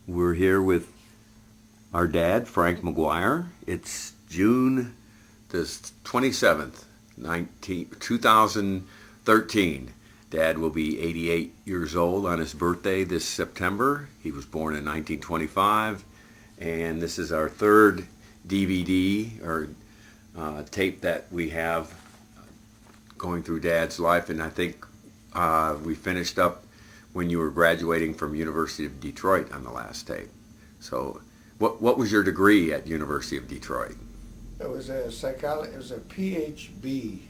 We're here with our dad, Frank Maguire. It's June the 27th, 2013. Dad will be 88 years old on his birthday this September. He was born in 1925, and this is our third DVD or tape that we have going through Dad's life, and I think we finished up when you were graduating from University of Detroit on the last tape. So what was your degree at University of Detroit? It was a psychology. It was a PhD,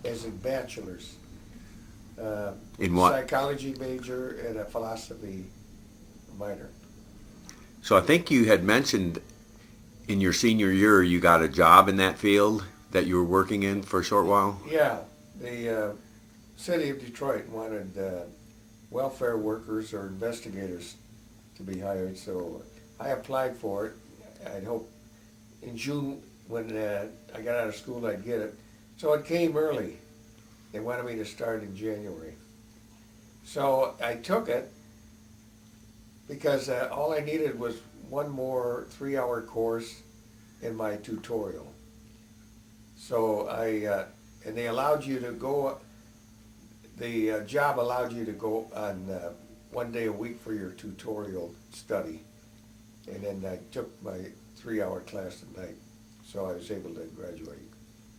as in bachelor's. In what? Psychology major and a philosophy minor. So I think you had mentioned in your senior year you got a job in that field that you were working in for a short while? Yeah, the city of Detroit wanted welfare workers or investigators to be hired, so I applied for it. I'd hope in June when I got out of school I'd get it. So it came early. They wanted me to start in January. So I took it because all I needed was one more 3-hour course in my tutorial. So and they allowed you to go, the job allowed you to go on 1 day a week for your tutorial study. And then I took my 3-hour class at night. So I was able to graduate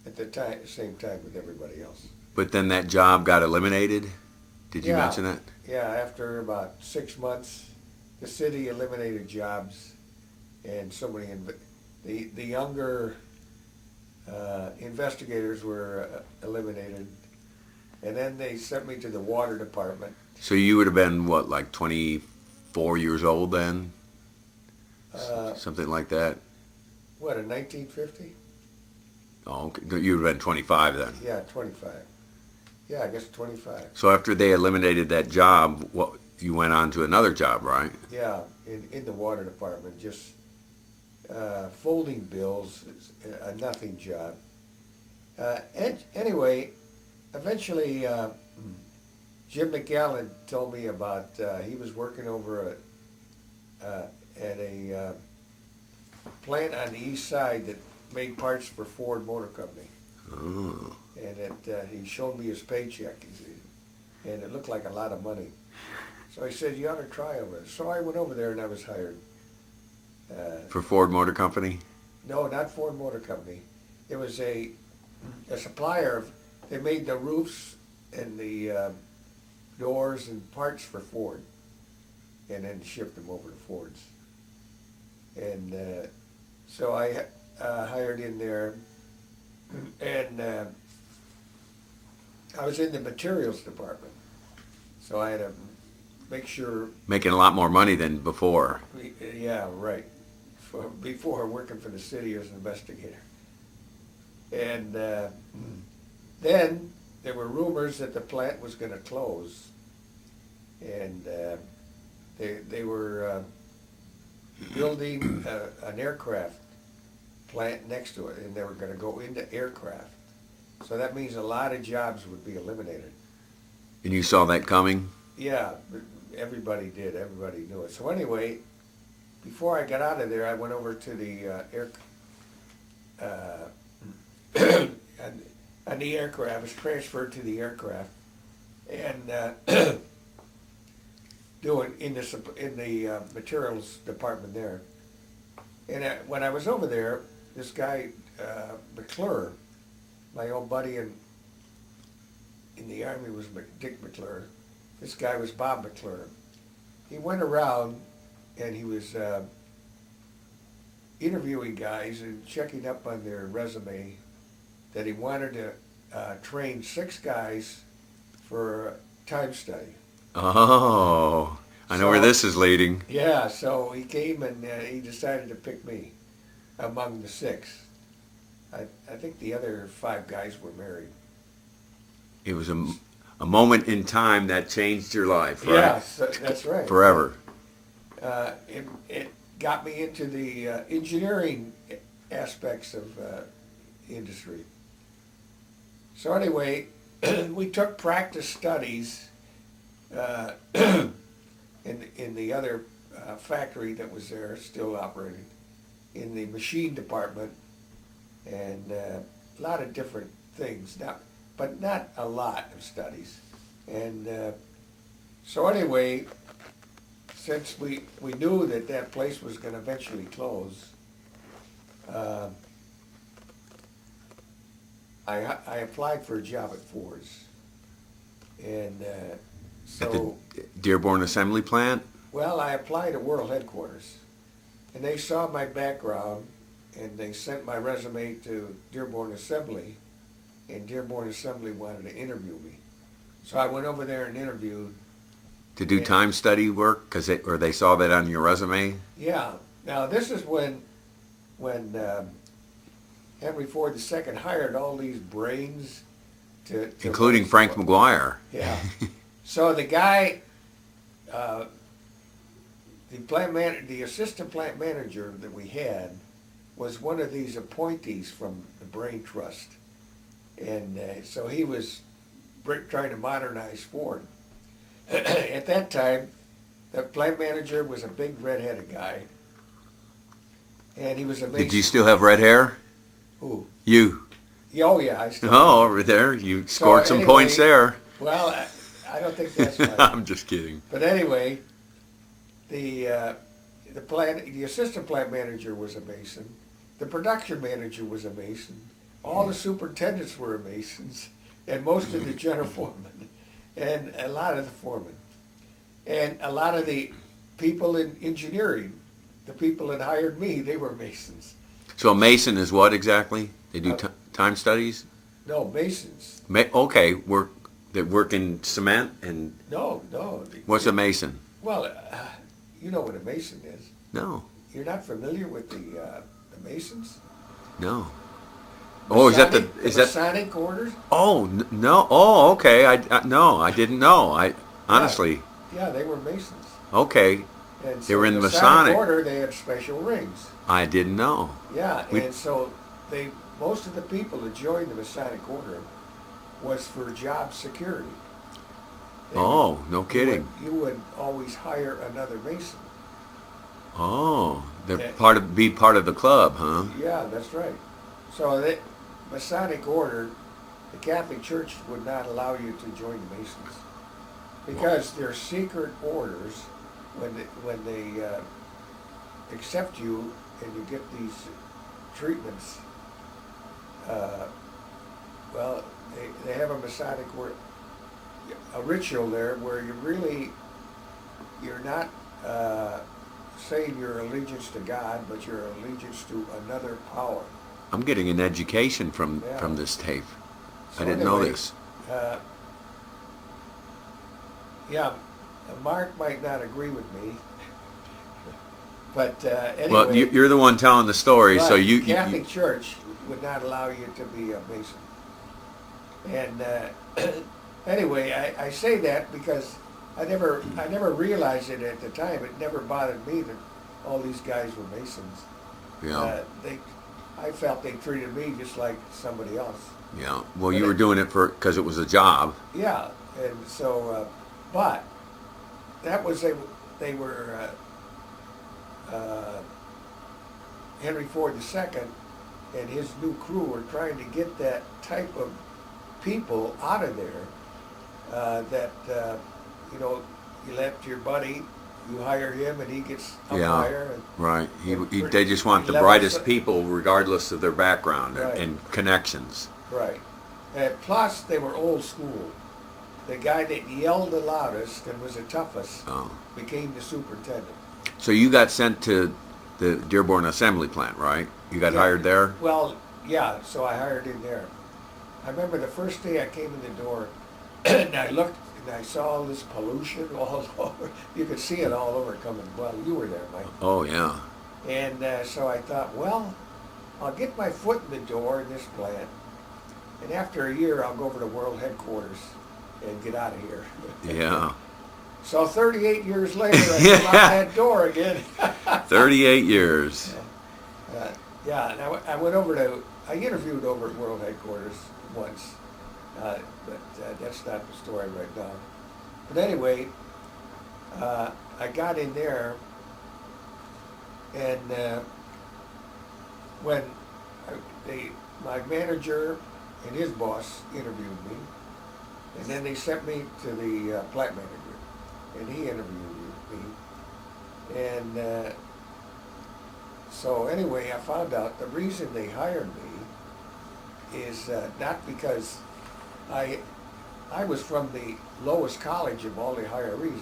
at the same time with everybody else. But then that job got eliminated? Did you mention that? Yeah, after about 6 months, the city eliminated jobs, and so many, the younger investigators were eliminated, and then they sent me to the water department. So you would have been, what, like 24 years old then? Something like that? What, in 1950? Oh, okay. You would have been 25 then? Yeah, 25. Yeah, I guess 25. So after they eliminated that job, you went on to another job, right? Yeah, in the water department, just folding bills, a nothing job. And anyway, eventually Jim McGallan told me about, he was working over at a plant on the east side that made parts for Ford Motor Company. Oh. And he showed me his paycheck, and it looked like a lot of money. So I said, you ought to try over there. So I went over there and I was hired. For Ford Motor Company? No, not Ford Motor Company. It was a supplier. They made the roofs and the doors and parts for Ford, and then shipped them over to Ford's. And so I hired in there, and I was in the materials department. So I had to make sure. Making a lot more money than before. Yeah, right. Before working for the city as an investigator. And then there were rumors that the plant was going to close. And they were building an aircraft plant next to it, and they were going to go into aircraft. So that means a lot of jobs would be eliminated. And you saw that coming? Yeah, everybody did. Everybody knew it. So anyway, before I got out of there, I went over to the on the aircraft. I was transferred to the aircraft, and doing in the materials department there. And when I was over there, this guy McClure, my old buddy in the Army was Dick McClure. This guy was Bob McClure. He went around and he was interviewing guys and checking up on their resume that he wanted to train 6 guys for time study. Oh, I know where this is leading. Yeah, so he came and he decided to pick me among the 6. I think the other 5 guys were married. It was a moment in time that changed your life, right? Yes, that's right. Forever. It got me into the engineering aspects of industry. So anyway, we took practice studies in the other factory that was there, still operating, in the machine department, and a lot of different things. Now, but not a lot of studies. And so anyway, since we knew that that place was going to eventually close, I applied for a job at Ford's. And At so, the Dearborn Assembly Plant? well, I applied at World Headquarters. And they saw my background, and they sent my resume to Dearborn Assembly, and Dearborn Assembly wanted to interview me. So I went over there and interviewed. To do time study work, or they saw that on your resume? Yeah. Now, this is when Henry Ford II hired all these brains to Including Frank Maguire. Yeah. So the guy, the assistant plant manager that we had was one of these appointees from the Brain Trust. And so he was trying to modernize Ford. At that time, the plant manager was a big red-headed guy. And he was a Mason. Did you still have red hair? Who? You. Oh, yeah, I still. Oh, over there. You scored some points there. Well, I don't think that's right. I'm just kidding. But anyway, the assistant plant manager was a Mason. The production manager was a Mason. All the superintendents were Masons, and most of the general foremen, and a lot of the foremen, and a lot of the people in engineering, the people that hired me, they were Masons. So a Mason is what exactly? They do time studies? No, Masons. Okay, they work in cement and... No. What's a Mason? Well, you know what a Mason is. No. You're not familiar with the Masons? No. Oh, is that Masonic orders? Oh, no. Oh, okay. No, I didn't know. Honestly. Yeah, they were Masons. Okay. And so they were in the Masonic order, they had special rings. I didn't know. Yeah, and so most of the people that joined the Masonic order was for job security. No kidding. You would always hire another Mason. Oh, they're part of the club, huh? Yeah, that's right. So the Masonic order, the Catholic Church would not allow you to join the Masons because they're secret orders. When they accept you and you get these treatments, well, they have a Masonic a ritual there where you're not saying your allegiance to God, but your allegiance to another power. I'm getting an education from this tape. So I didn't know this. Yeah, Mark might not agree with me, but anyway. Well, you're the one telling the story, so the Catholic Church would not allow you to be a Mason. And anyway, I say that because I never realized it at the time. It never bothered me that all these guys were Masons. Yeah. I felt they treated me just like somebody else. Yeah. Well, you were doing it because it was a job. Yeah, and so, but that was they were Henry Ford II and his new crew were trying to get that type of people out of there. You left your buddy, you hire him, and he gets up higher. And, right. They just want the brightest people, regardless of their background and connections. Right. And plus, they were old school. The guy that yelled the loudest and was the toughest became the superintendent. So you got sent to the Dearborn Assembly Plant, right? You got hired there? Well, yeah, so I hired him there. I remember the first day I came in the door, and I looked, and I saw all this pollution all over. You could see it all over coming. Well, you were there, Mike. Oh, yeah. And so I thought, well, I'll get my foot in the door in this plant, and after a year, I'll go over to World Headquarters and get out of here. Yeah. So 38 years later, I come out that door again. 38 years. Yeah, and I interviewed over at World Headquarters once, but that's not the story right now. But anyway, I got in there, And when my manager and his boss interviewed me, and then they sent me to the plant manager, and he interviewed me. And so anyway, I found out the reason they hired me is not because I was from the lowest college of all the hirees.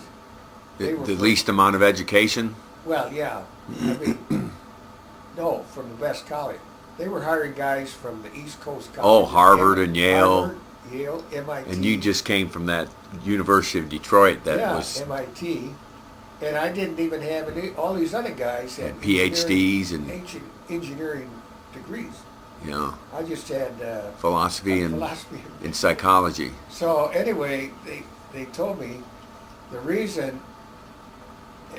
The least amount of education? Well, yeah. I mean, no, from the best college. They were hiring guys from the East Coast college. Oh, Harvard and Yale. Harvard, Yale, MIT. And you just came from that University of Detroit that was... MIT. And I didn't even have any, all these other guys had PhDs and engineering degrees. Yeah. I just had philosophy and psychology. So anyway, they told me the reason,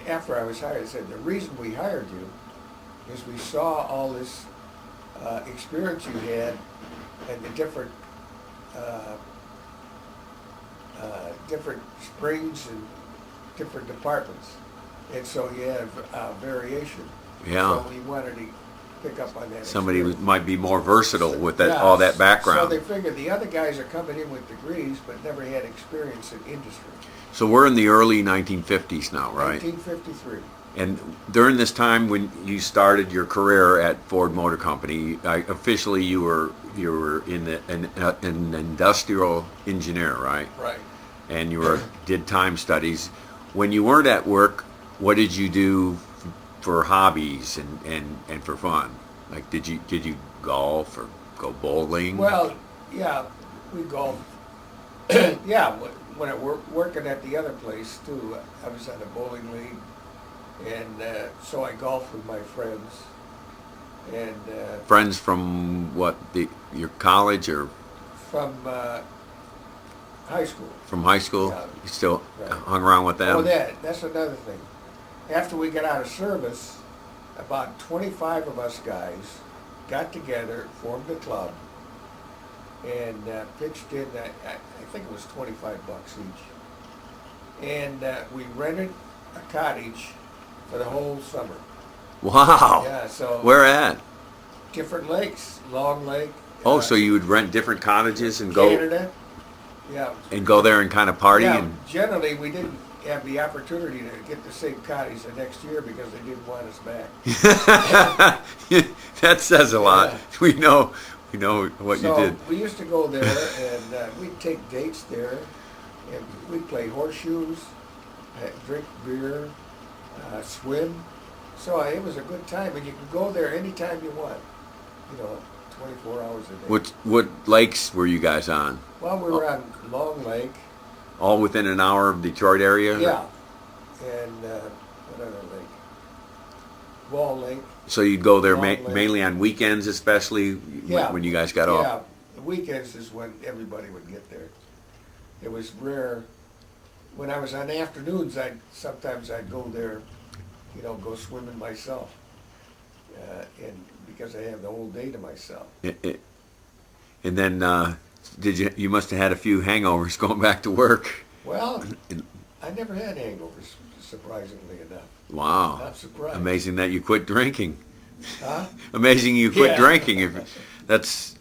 after I was hired, they said the reason we hired you is we saw all this experience you had and the different springs and different departments, and so you have variation. Yeah. So we wanted to pick up on that. Somebody might be more versatile with that, all that background. So they figured the other guys are coming in with degrees, but never had experience in industry. So we're in the early 1950s now, right? 1953. And during this time when you started your career at Ford Motor Company, officially you were in an industrial engineer, right? Right. And you did time studies. When you weren't at work, what did you do for hobbies and for fun? Like, did you golf or go bowling? Well, yeah, we golfed. Yeah, when I working at the other place too, I was at a bowling league, and so I golfed with my friends. And friends from what? Your college or from high school. From high school? Yeah. You still Right. hung around with them? Oh, that's another thing. After we got out of service, about 25 of us guys got together, formed a club, and pitched in, I think it was $25 each. And we rented a cottage for the whole summer. Wow. Yeah, so Where at? different lakes, Long Lake. Oh, so you would rent different cottages and go Canada. Yeah. and go there and kind of party Yeah, and generally we didn't have the opportunity to get the same cottage the next year because they didn't want us back. that says a lot. Yeah. We know what you So did. we used to go there and we'd take dates there and we'd play horseshoes, drink beer, swim. So it was a good time, and you could go there anytime you want, 24 hours a day. What lakes were you guys on? Well, we were on Long Lake. All within an hour of Detroit area? Yeah. And what other lake? Wall Lake. So you'd go there Long Lake. mainly on weekends, especially Yeah. when you guys got off? Yeah, the weekends is when everybody would get there. It was rare. When I was on afternoons, sometimes I'd go there, go swimming myself, and because I have the whole day to myself. And then you must have had a few hangovers going back to work. Well, I never had hangovers, surprisingly enough. Wow. I'm surprised. Amazing that you quit drinking. Huh? Amazing you quit Yeah. drinking. That's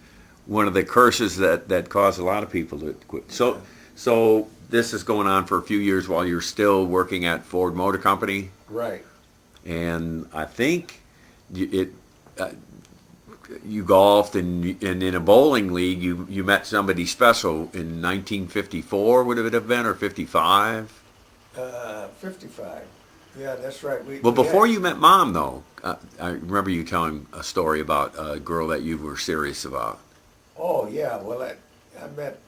one of the curses that cause a lot of people to quit. So this is going on for a few years while you're still working at Ford Motor Company. Right. And I think you golfed and in a bowling league you met somebody special in 1954. Would it have been, or 55? 55. Yeah, that's right. Well, before you met Mom, though, I remember you telling a story about a girl that you were serious about. Oh, yeah. Well, I met,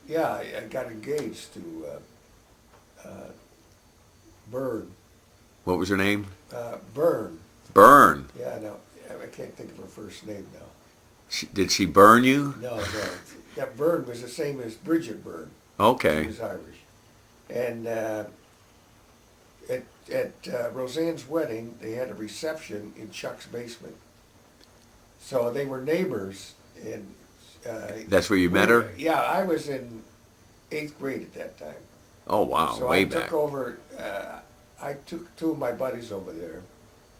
I got engaged to Byrne. What was her name? Byrne. Byrne. Yeah, no, I can't think of her first name now. Did she burn you? No. That Byrne was the same as Bridget Byrne. She Okay. was Irish. And at Roseanne's wedding, they had a reception in Chuck's basement. So they were neighbors, and That's where you met her? Yeah, I was in 8th grade at that time. Oh, wow. So Way I back. took over. I took two of my buddies over there,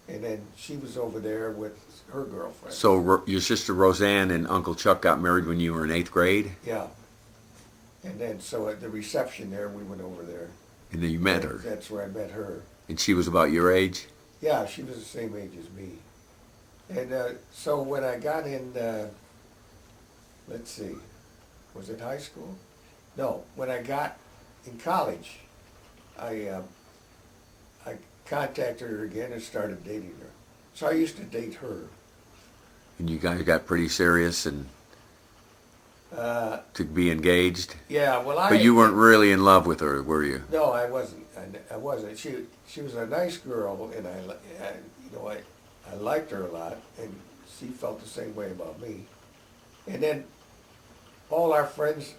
and then she was over there with her girlfriend. So your sister Roseanne and Uncle Chuck got married when you were in 8th grade? Yeah. And then, so at the reception there, we went over there. And then you met her? That's where I met her. And she was about your age? Yeah, she was the same age as me. And so when I got in, let's see, was it high school? No, when I got in college, I contacted her again and started dating her. So I used to date her. And you guys got pretty serious and to be engaged? Yeah, well, But you weren't really in love with her, were you? No, I wasn't. I wasn't. She was a nice girl, and I liked her a lot, and she felt the same way about me. And then all my friends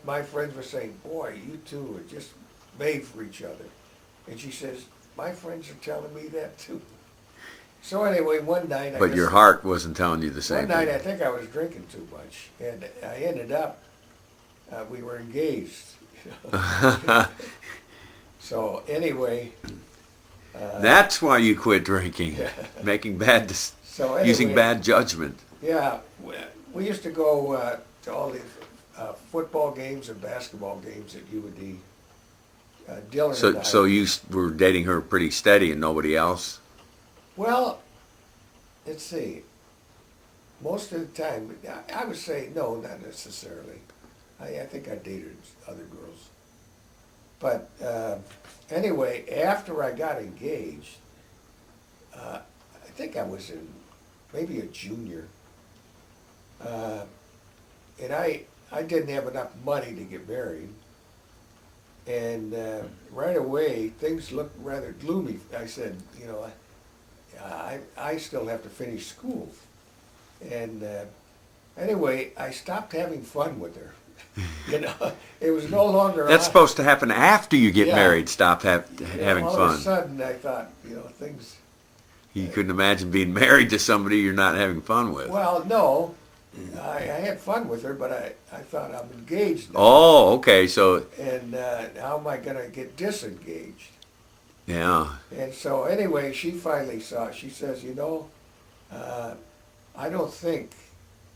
were saying, boy, you two are just made for each other. And she says, my friends are telling me that too. So anyway, one night... But your heart wasn't telling you the same thing. One night I think I was drinking too much, and I ended up, we were engaged. So anyway... That's why you quit drinking, making using bad judgment. Yeah, we used to go to all these football games and basketball games at UD. Dylan and I. So you were dating her pretty steady and nobody else? Well, let's see. Most of the time, I would say no, not necessarily. I think I dated other girls. But anyway, after I got engaged, I think I was in maybe a junior, and I didn't have enough money to get married. And right away, things looked rather gloomy. I said, I still have to finish school. And anyway, I stopped having fun with her. It was no longer... That's supposed to happen after you get married, stop having fun. All of a sudden, I thought, things... You couldn't imagine being married to somebody you're not having fun with. Well, no. I had fun with her, but I thought I'm engaged now. Oh, okay, so... And how am I going to get disengaged? Yeah. And so anyway, she finally saw it. She says, I don't think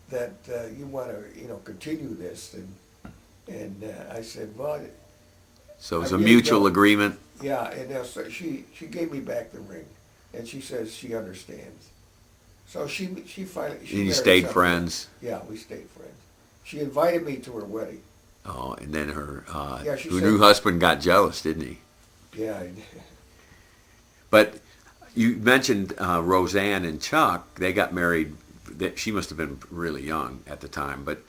that you want to, continue this. And I said, well... So it was a mutual agreement? Yeah, and so she gave me back the ring. And she says she understands. So she finally... And you stayed friends? Yeah, we stayed friends. She invited me to her wedding. Oh, and then her said, new husband got jealous, didn't he? Yeah. But you mentioned Roseanne and Chuck. They got married. She must have been really young at the time. But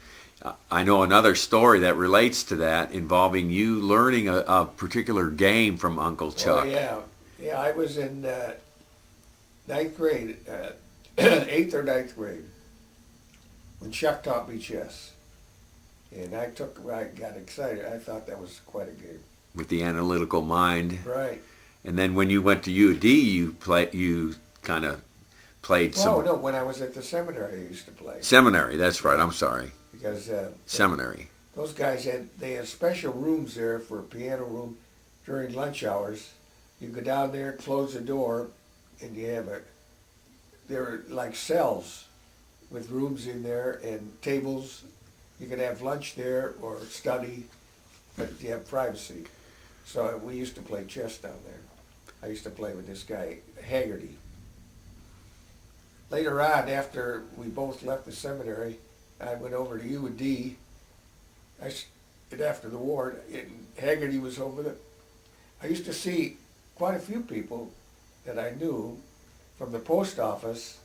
I know another story that relates to that involving you learning a particular game from Uncle Chuck. Oh, yeah. Yeah, I was in 9th grade, 8th or 9th grade, when Chuck taught me chess. And I got excited. I thought that was quite a game. With the analytical mind. Right. And then when you went to UD, you kind of played some... Oh, no, when I was at the seminary, I used to play. Seminary, that's right, I'm sorry. Because... seminary. Those guys had special rooms there for a piano room during lunch hours. You go down there, close the door, and you have they're like cells with rooms in there and tables. You could have lunch there or study, but you have privacy. So we used to play chess down there. I used to play with this guy, Haggerty. Later on, after we both left the seminary, I went over to UD. And after the war, and Haggerty was over there. I used to see quite a few people that I knew from the post office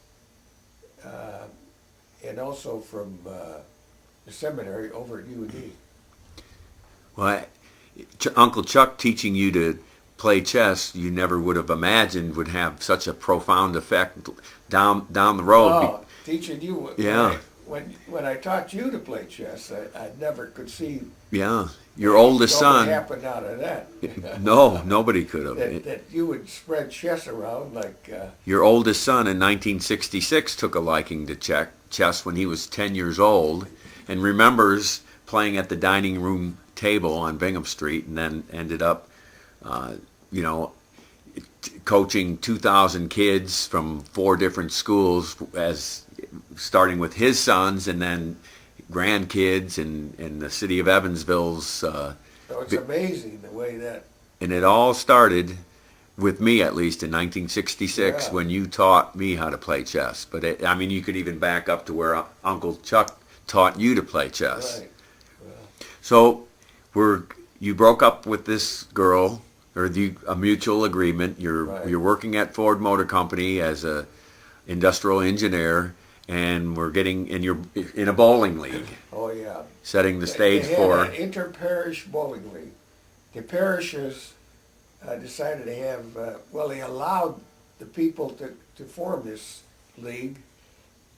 and also from the seminary over at UD. Well, Uncle Chuck teaching you to play chess, you never would have imagined would have such a profound effect down the road. Oh, teaching you. Yeah. When I taught you to play chess, I never could see. Yeah, your oldest son. What happened out of that? No, nobody could have. That you would spread chess around like. Your oldest son in 1966 took a liking to chess when he was 10 years old, and remembers playing at the dining room table on Bingham Street, and then ended up, coaching 2,000 kids from 4 different schools, as starting with his sons and then grandkids in the city of Evansville's. So it's amazing the way that. And it all started with me, at least in 1966, when you taught me how to play chess. But you could even back up to where Uncle Chuck taught you to play chess. Right. Well, So you broke up with this girl, or a mutual agreement. You're working at Ford Motor Company as a industrial engineer, and you're in a bowling league. oh yeah. Setting the stage they had for an inter-parish bowling league. The parishes decided to have, they allowed the people to form this league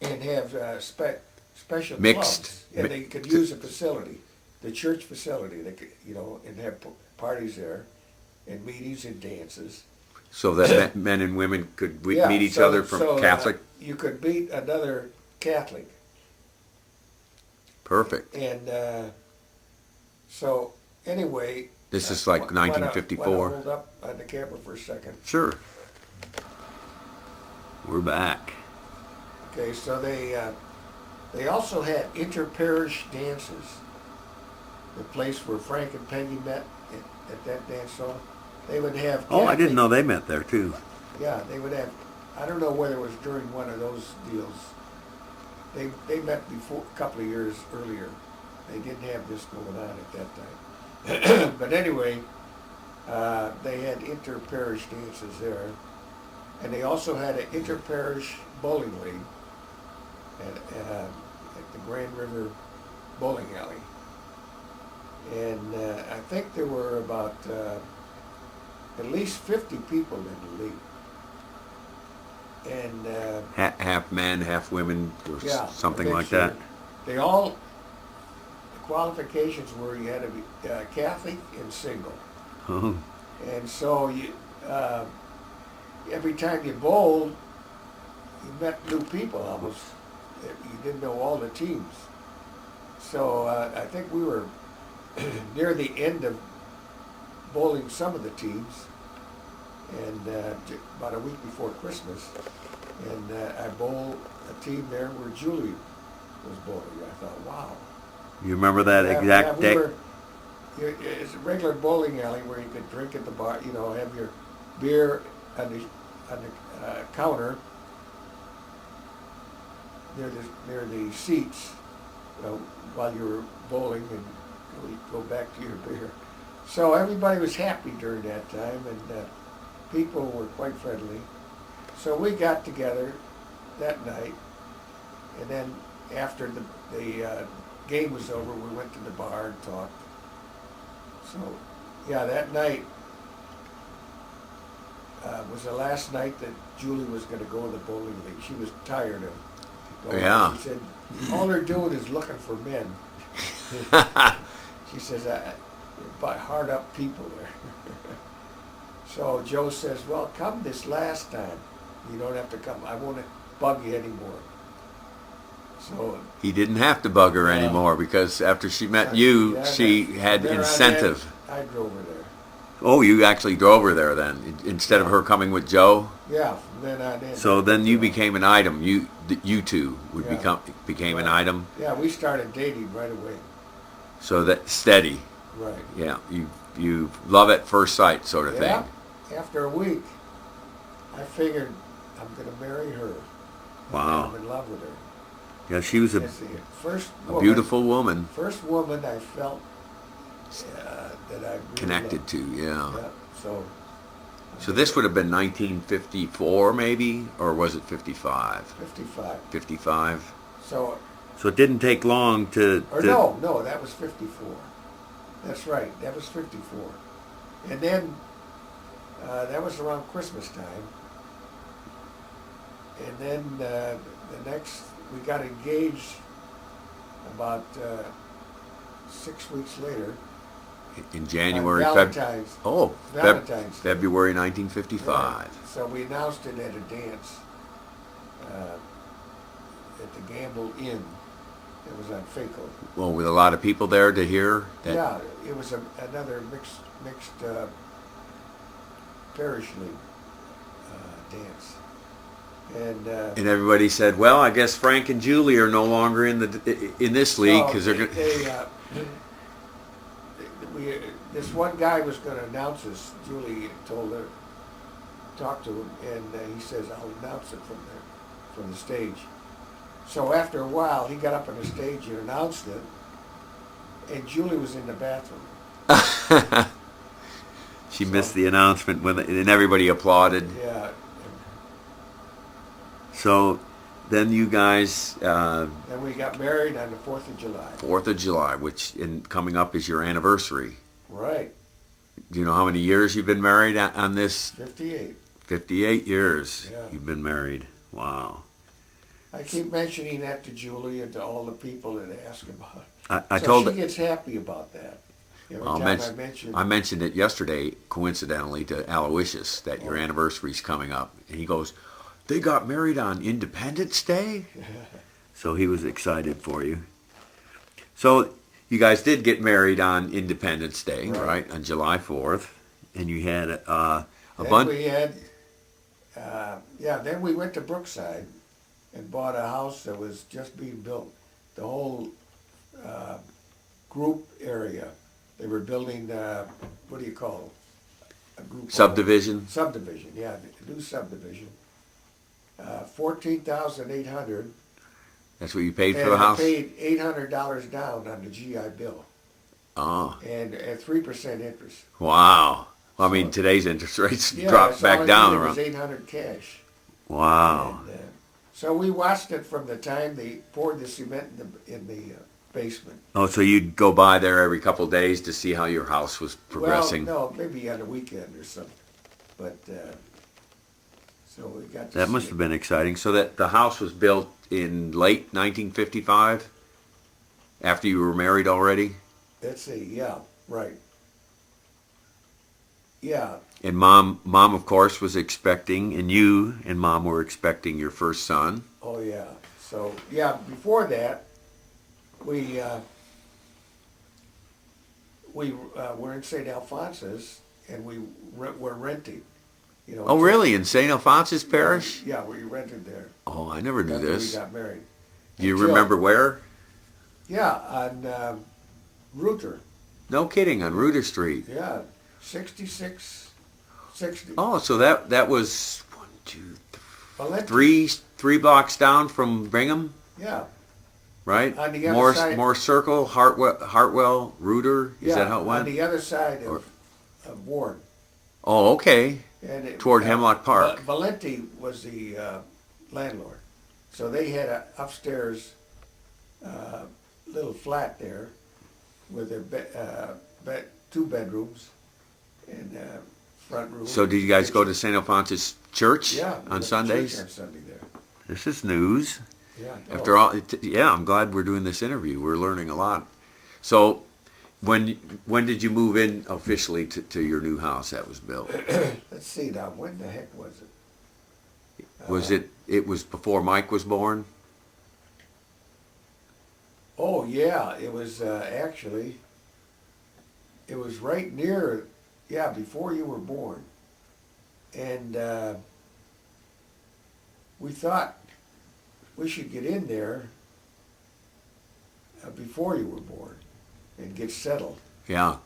and have special Mixed. clubs. And they could use a facility, the church facility, they could, and have parties there and meetings and dances. so that men and women could meet each other from Catholic. You could beat another Catholic. Perfect. And so anyway. This is like 1954. Hold up on the camera for a second. Sure. We're back. Okay, so they also had inter-parish dances. The place where Frank and Peggy met at that dance hall. They would have. Oh, I didn't know they met there too. Yeah, they would have. I don't know whether it was during one of those deals. They met before a couple of years earlier. They didn't have this going on at that time. But anyway, they had inter-parish dances there, and they also had an inter-parish bowling league at the Grand River Bowling Alley. And I think there were about at least 50 people in the league. And Half men, half women, or something like mixture. that. The qualifications were you had to be Catholic and single. Oh. And so every time you bowled, you met new people almost. You didn't know all the teams. So I think we were near the end of bowling some of the teams, and about a week before Christmas, and I bowled a team there where Julie was bowling. I thought, wow. You remember that exact day? It's a regular bowling alley where you could drink at the bar, have your beer on the counter near the seats, while you were bowling, and go back to your beer. So everybody was happy during that time, and people were quite friendly. So we got together that night, and then after the game was over, we went to the bar and talked. So, that night was the last night that Julie was going to go to the bowling league. She was tired of going. Yeah. She said, all they're doing is looking for men. She says, by hard up people there. So Joe says, well, come this last time. You don't have to come. I won't bug you anymore. So He didn't have to bug her anymore, because after she met you, she had incentive. I drove her there. Oh, you actually drove her there then, instead of her coming with Joe? Yeah, from then on in. So then you became an item. You two would Yeah. became an item. Yeah, we started dating right away. So that steady. Right. Yeah, you love at first sight sort of Yeah. thing. After a week, I figured I'm going to marry her. Wow. I'm in love with her. Yeah, she was That's the first a woman, beautiful woman. First woman I felt that I really Connected loved. to, yeah. Yeah. So this would have been 1954 maybe, or was it 55? 55. 55. So So it didn't take long to... no, that was 54. That's right, that was 54. And then that was around Christmas time. And then the next, we got engaged about 6 weeks later. In January, Valentine's. Valentine's Day. February 1955. Right. So we announced it at a dance at the Gamble Inn. It was on Faco. Well, with a lot of people there to hear that. Yeah, it was another mixed parish league. dance. And everybody said, well, I guess Frank and Julie are no longer in this league because they're going this one guy was going to announce this. Julie told her, talked to him, and he says, I'll announce it from the stage. So after a while, he got up on the stage and announced it, and Julie was in the bathroom. She missed the announcement, and everybody applauded. Yeah. So then you guys... then we got married on the 4th of July. 4th of July, which coming up is your anniversary. Right. Do you know how many years you've been married on this? 58. 58 years Yeah. you've been married. Wow. I keep mentioning that to Julie and to all the people that ask about it. I so told she gets happy about that. Every time I mentioned it yesterday, coincidentally, to Aloysius, that your anniversary's coming up. And he goes, they got married on Independence Day? So he was excited for you. So you guys did get married on Independence Day, right? On July 4th. And you had a bunch... Then we went to Brookside and bought a house that was just being built. The whole group area. They were building, what do you call it? A group subdivision? Home. Subdivision, yeah, a new subdivision. $14,800. That's what you paid for the house? And I paid $800 down on the GI Bill. Oh. And at 3% interest. Wow. Well, I mean, today's interest rates dropped back down around. It was $800 cash. Wow. And, so we watched it from the time they poured the cement in the basement. Oh, so you'd go by there every couple of days to see how your house was progressing? Well, no, maybe on a weekend or something. But, so we got to That must have been exciting. So that the house was built in late 1955? After you were married already? Let's see, yeah, right. Yeah. And mom, of course, was expecting, and you and Mom were expecting your first son. Oh, yeah. So, yeah, before that, we were in St. Alphonsus, and we were renting. You know. Oh, really? In St. Alphonsus Parish? Yeah, we rented there. Oh, I never knew this. We got married. Do you remember where? Yeah, on Ruther. No kidding, on Ruther Street. Yeah, 6660. Oh, so that was 1, 2, 3 blocks down from Brigham? Yeah. Right? On the other side. More Circle, Hartwell, Ruther? Is that how it went? On the other side of Warren. Oh, okay. And toward Hemlock Park. Valenti was the landlord. So they had an upstairs little flat there with a 2 bedrooms and front room. So did you guys go to St. Alphonsus Church on Sundays? Church on Sunday there. This is news. Yeah. After all, I'm glad we're doing this interview. We're learning a lot. So when did you move in officially to your new house that was built? Let's see now, when the heck was it? It was before Mike was born? Oh yeah, it was actually, it was right near, before you were born. And we thought we should get in there before you were born and get settled. Yeah.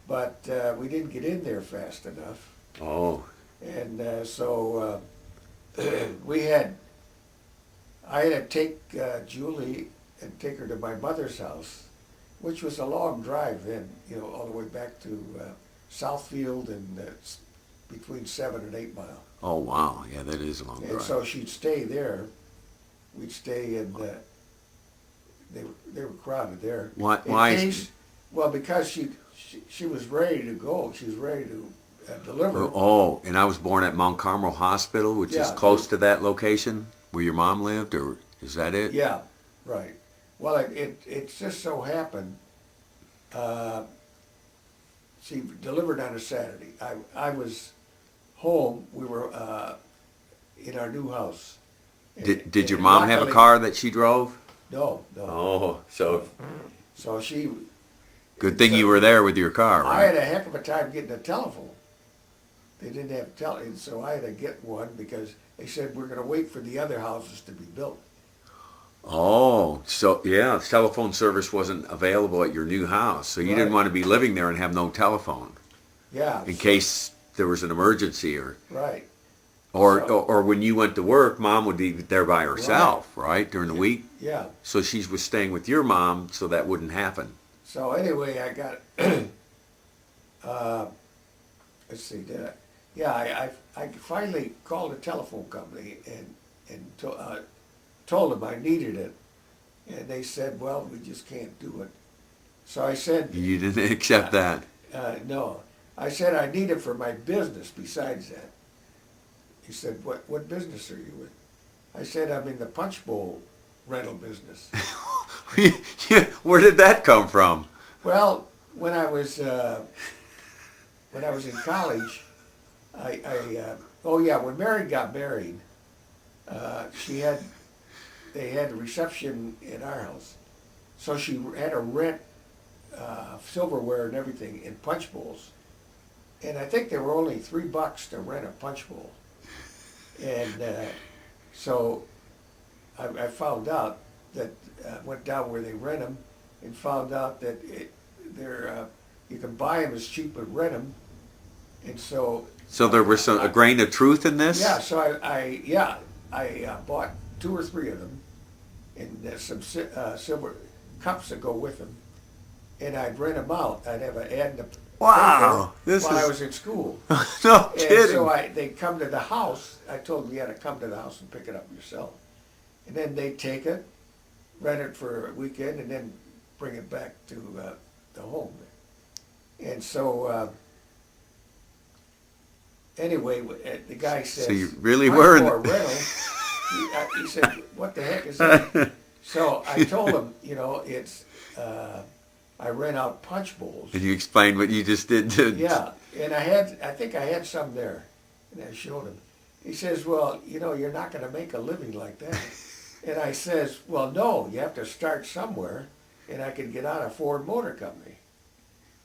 But we didn't get in there fast enough. Oh. And so I had to take Julie and take her to my mother's house, which was a long drive then, all the way back to Southfield and between 7 and 8 Mile. Oh, wow. Yeah, that is a long drive. And so she'd stay there. We'd stay and they were crowded there. Why? Well, because she was ready to go. She was ready to deliver. Oh, and I was born at Mount Carmel Hospital, which is close to that location where your mom lived, or is that it? Yeah, right. Well, it just so happened she delivered on a Saturday. I was home. We were in our new house. Did your mom have a car that she drove? No. Oh, so she... Good thing you were there with your car, right? I had a heck of a time getting a telephone. they didn't have telephone, so I had to get one because they said we're going to wait for the other houses to be built. Oh, so yeah, telephone service wasn't available at your new house, so you Right. didn't want to be living there and have no telephone Yeah. in case there was an emergency or Right. or So- or when you went to work, Mom would be there by herself, right, during the week. Yeah. So she was staying with your mom, so that wouldn't happen. So anyway, I got, let's see, did I? Yeah, I finally called a telephone company and told them I needed it. And they said, well, we just can't do it. So I said, You didn't accept that. no. I said, I need it for my business besides that. He said, what business are you in? I said, I'm in the punch bowl rental business. Where did that come from? Well, when I was in college, when Mary got married, they had a reception in our house, so she had to rent silverware and everything in punch bowls, and I think they were only $3 to rent a punch bowl, and so I found out that went down where they rent them, and found out that you can buy them as cheap as rent them, and so. So there was a grain of truth in this? Yeah, so I bought 2 or 3 of them, and some silver cups that go with them, and I'd rent them out. I'd have an ad in the Wow, paper this while I is was in school. no And kidding. so they'd come to the house. I told them you had to come to the house and pick it up yourself, and then they'd take it, rent it for a weekend, and then bring it back to the home. And so. Anyway, the guy says, So you really "Punch were in bowl rental." He said, what the heck is that? So I told him, it's, I rent out punch bowls. And you explained what you just did to... Yeah, and I think I had some there, and I showed him. He says, well, you're not going to make a living like that. And I says, well, no, you have to start somewhere, and I can get out of Ford Motor Company.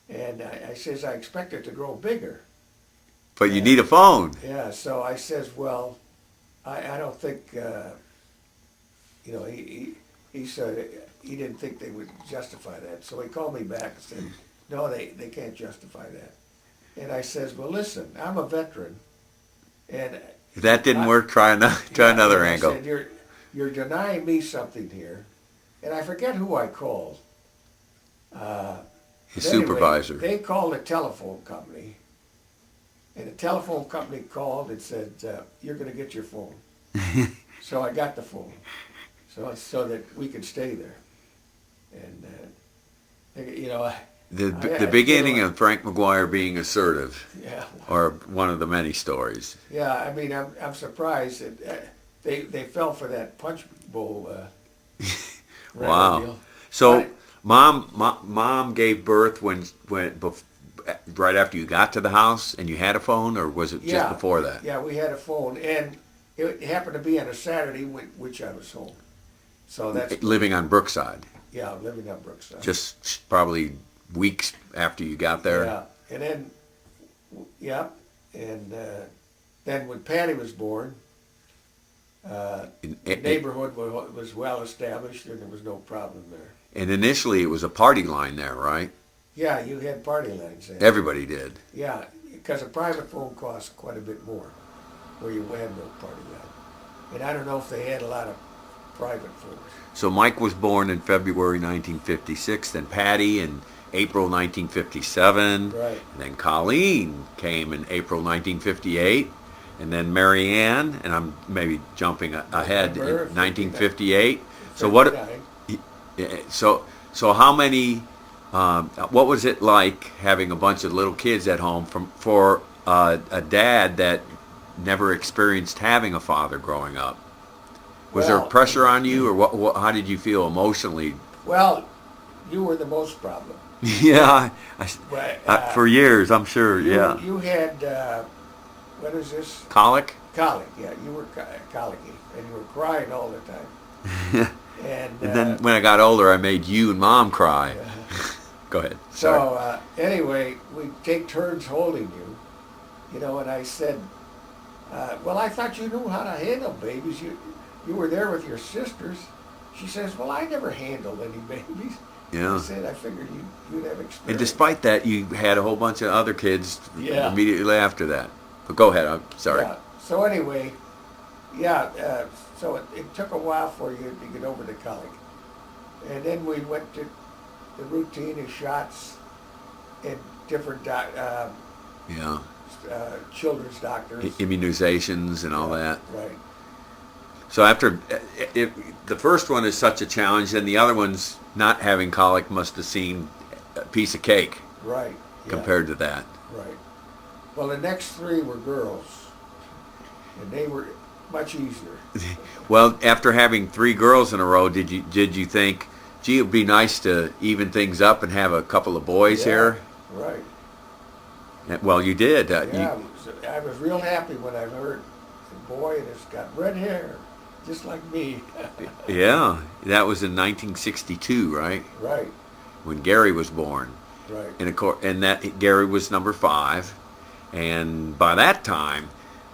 And I says, I expect it to grow bigger. But you need a phone. Yeah, so I says, well, I don't think, he said he didn't think they would justify that. So he called me back and said, no, they can't justify that. And I says, well, listen, I'm a veteran. And If that didn't work, try another and angle. I said, you're denying me something here. And I forget who I called. His But anyway, supervisor. They called the telephone company. And the telephone company called and said, you're going to get your phone. So I got the phone, so that we could stay there. And, The beginning of Frank Maguire being assertive, yeah, or one of the many stories. yeah. I mean, I'm surprised that they fell for that punch bowl. Wow. Deal. So But- mom gave birth right after you got to the house and you had a phone, or was it just before that? Yeah, we had a phone, and it happened to be on a Saturday, which I was home. So that's Living on Brookside, yeah, living on Brookside. just probably weeks after you got there. Yeah, and then, and then when Patty was born, the neighborhood was well established, and there was no problem there. And initially it was a party line there, right? Yeah, you had party lines there. Everybody did. Yeah, because a private phone costs quite a bit more, where you had no party line. And I don't know if they had a lot of private phones. So Mike was born in February 1956, then Patty in April 1957, Right. and then Colleen came in April 1958, and then Mary Ann, and I'm maybe jumping ahead, in November of 1958. So what? 59. So how many? What was it like having a bunch of little kids at home for a dad that never experienced having a father growing up? Was there Well- pressure on you, or what? How did you feel emotionally? Well, you were the most problem. Yeah, Well, for years, I'm sure. Yeah, You had, what is this? colic. Colic, yeah. You were colicky, and you were crying all the time. And then when I got older, I made you and Mom cry. Go ahead. Sorry. so anyway, we take turns holding you, And I said, well, I thought you knew how to handle babies. You were there with your sisters. She says, well, I never handled any babies. I Yeah. said, I figured you'd have experience. And despite that, you had a whole bunch of other kids Yeah. immediately after that. But go ahead. I'm sorry. Yeah. So anyway, so it took a while for you to get over the colic. And then we went to the routine of shots and different Yeah. children's doctors. Immunizations and all that. Right. So after the first one is such a challenge, then the other ones not having colic must have seemed a piece of cake Right. Yeah. compared to that. Right. Well, the next three were girls, and they were much easier. Well, after having 3 girls in a row, did you think, gee, it'd be nice to even things up and have a couple of boys here? Right. Well, you did. I was real happy when I heard the boy and it's got red hair, just like me. Yeah, that was in 1962, right? Right. When Gary was born. Right. And of course, and that Gary was number 5, and by that time,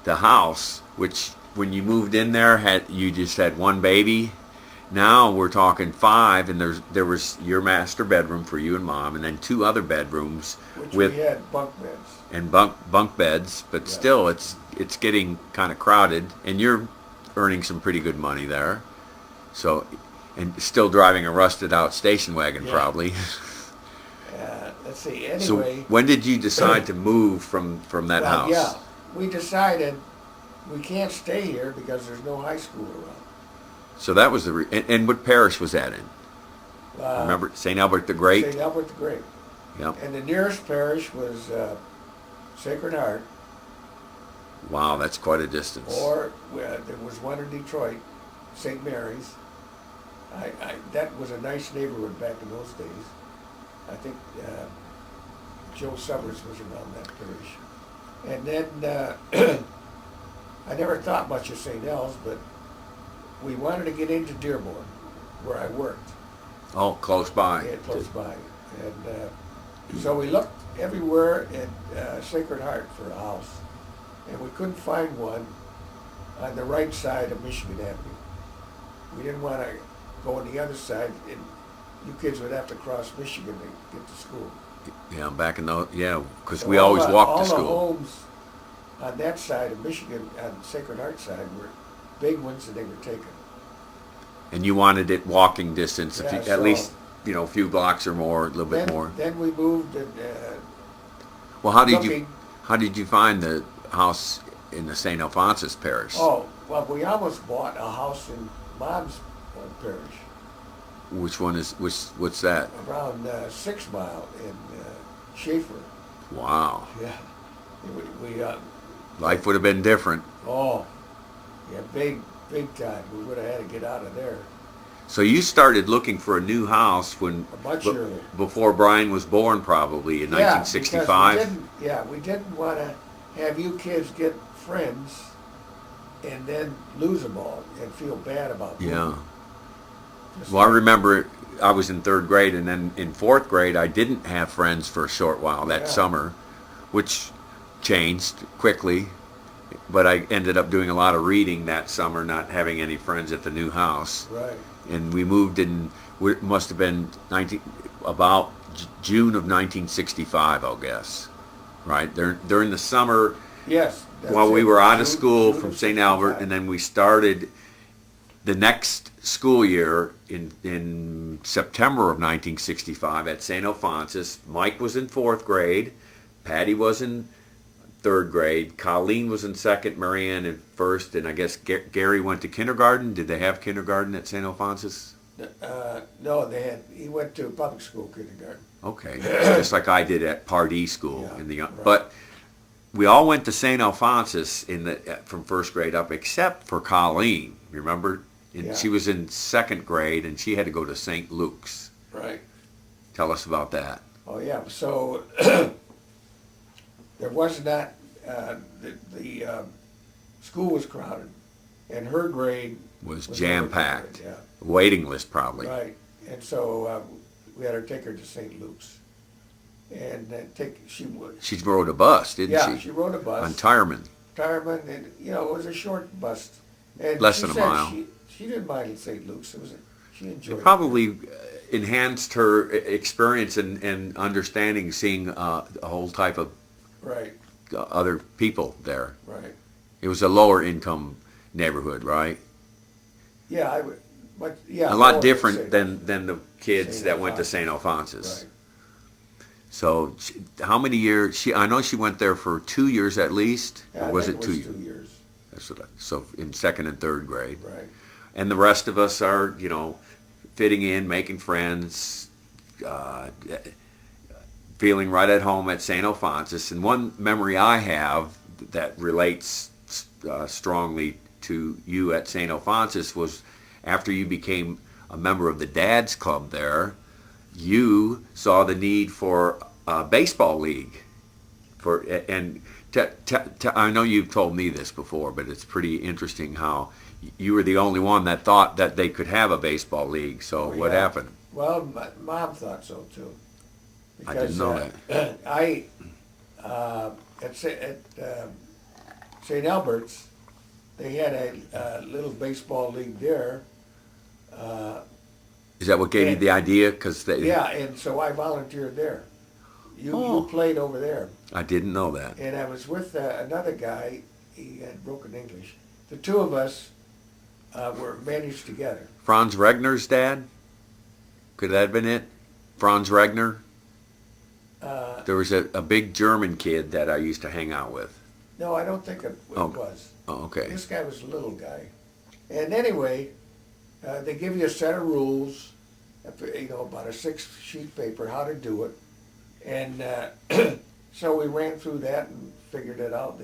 the house, which when you moved in there you just had 1 baby. Now we're talking 5, and there was your master bedroom for you and Mom, and then 2 other bedrooms Which with we had bunk beds. and bunk beds. But Yeah. still, it's getting kind of crowded, and you're earning some pretty good money there. So, and still driving a rusted out station wagon, Yeah. probably. Let's see. So Anyway. when did you decide to move from that well, house? Yeah, we decided we can't stay here because there's no high school around. So that was and what parish was that in? Remember St. Albert the Great? St. Albert the Great. Yep. And the nearest parish was Sacred Heart, Wow, that's quite a distance. or there was one in Detroit, St. Mary's. That was a nice neighborhood back in those days. I think Joe Summers was around that parish. And then I never thought much of St. L's, but we wanted to get into Dearborn, where I worked. Oh, close by. Yeah, close by. And so we looked everywhere at Sacred Heart for a house, and we couldn't find one on the right side of Michigan Avenue. We didn't want to go on the other side, and you kids would have to cross Michigan to get to school. Yeah, back in those, because So we always walked to all school. the homes on that side of Michigan, on Sacred Heart side, were big ones, and they were taken. And you wanted it walking distance, Yeah, at so- least, a few blocks or more, a little bit more. Then we moved, and Well, how did looking- you find the house in the St. Alphonsus parish? Oh, well, we almost bought a house in Mom's parish, Which one what's that? around 6 Mile in Schaefer. Wow. Yeah. We Life would have been different. oh, yeah, big time. We would have had to get out of there So you started looking for a new house when much earlier. before Brian was born, probably in Yeah, 1965. because we didn't want to have you kids get friends and then lose them all and feel bad about them. Yeah. Just Well, I like- remember I was in 3rd grade, and then in 4th grade, I didn't have friends for a short while that Yeah. summer, which changed quickly. But I ended up doing a lot of reading that summer, not having any friends at the new house. Right. And we moved in, it must have been about June of 1965, I'll guess. Right? During the summer, Yes. that's while we it. were out of June- school June from of St. Albert, 65. and then we started the next school year in September of 1965 at St. Alphonsus. Mike was in 4th grade, Patty was in 3rd grade, Colleen was in 2nd, Marianne in 1st, and I guess Gary went to kindergarten. Did they have kindergarten at St. Alphonsus? No, he went to public school kindergarten. Okay, just like I did at Pardee School Yeah, right. but we all went to St. Alphonsus from 1st grade up, except for Colleen. Remember, and Yeah. she was in 2nd grade, and she had to go to St. Luke's. Right. Tell us about that. Oh, yeah, so there was not, the school was crowded, and her grade Was was jam-packed. Yeah, Waiting list probably. right, and so we had to take her to St. Luke's. and she would. She rode a bus, didn't Yeah, she? she rode a bus. On Tireman. Tireman, and it was a short bus. And Less she than a said mile. She didn't mind St. Luke's. She enjoyed It probably enhanced her experience and understanding, seeing a whole type of Right, other people there. right. It was a lower income neighborhood, right? Yeah, I would, but yeah. A lot more different St. than the kids St. that went to Alphonsus. St. Alphonsus. Right. So, how many years? I know she went there for 2 years at least, Yeah, or I was think it 2 was years? 2 years. That's what so in second and third grade. Right. And the rest of us are, fitting in, making friends, feeling right at home at St. Alphonsus. And one memory I have that relates strongly to you at St. Alphonsus was after you became a member of the Dad's Club there, you saw the need for a baseball league. I know you've told me this before, but it's pretty interesting how you were the only one that thought that they could have a baseball league. So what Yeah. happened? Well, my mom thought so too. I didn't know that. At St. Albert's, they had a little baseball league there. Is that what gave you And- the idea? Because Yeah, and so I volunteered there. You played over there, I didn't know that. and I was with another guy. He had broken English. The two of us were managed together. Franz Regner's dad? Could that have been it? Franz Regner? There was a big German kid that I used to hang out with. No, I don't think it was. Oh, okay. This guy was a little guy. And anyway, they give you a set of rules, about a 6-sheet paper, how to do it. And so we ran through that and figured it out.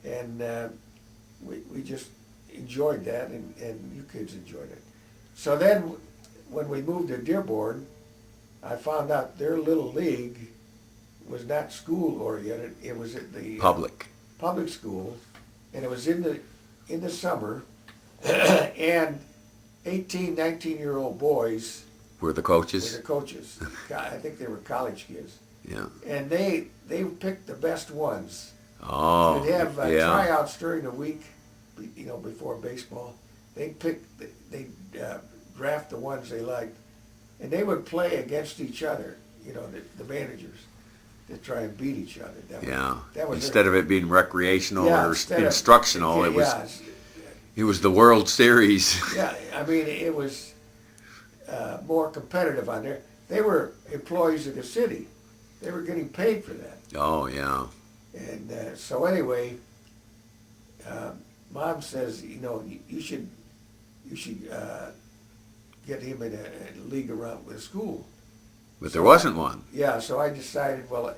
And we just enjoyed that, and you kids enjoyed it. So then when we moved to Dearborn, I found out their little league was not school oriented. It was at the Public. public school, and it was in the summer, and 18, 19-year-old boys Were the were coaches? the coaches. I think they were college kids, Yeah. and they picked the best ones. Oh, They'd have yeah. tryouts during the week, before baseball. They draft the ones they liked, and they would play against each other. The managers, to try and beat each other. That was Instead of it being recreational Yeah, or instead of- instructional, it was the World Series. Yeah, I mean, it was more competitive on there. They were employees of the city. They were getting paid for that. Oh, yeah. And so anyway, Mom says, you should get him in a league around with school. But there wasn't one. Yeah, so I decided, well,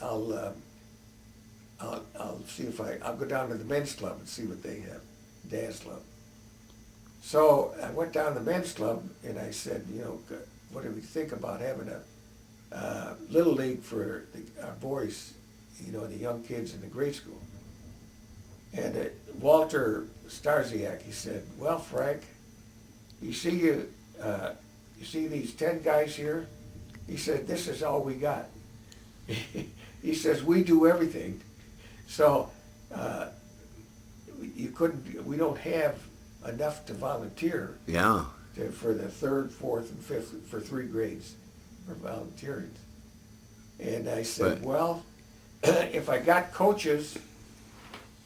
I'll see if I'll go down to the men's club and see what they have, dance club. So I went down to the men's club and I said, what do we think about having a little league for our boys, the young kids in the grade school? And Walter Starziak, he said, well, Frank, you see these 10 guys here? He said, this is all we got. He says, we do everything. So we don't have enough to volunteer. Yeah. For the 3rd, 4th, and 5th, for 3 grades for volunteering. And I said, well, if I got coaches,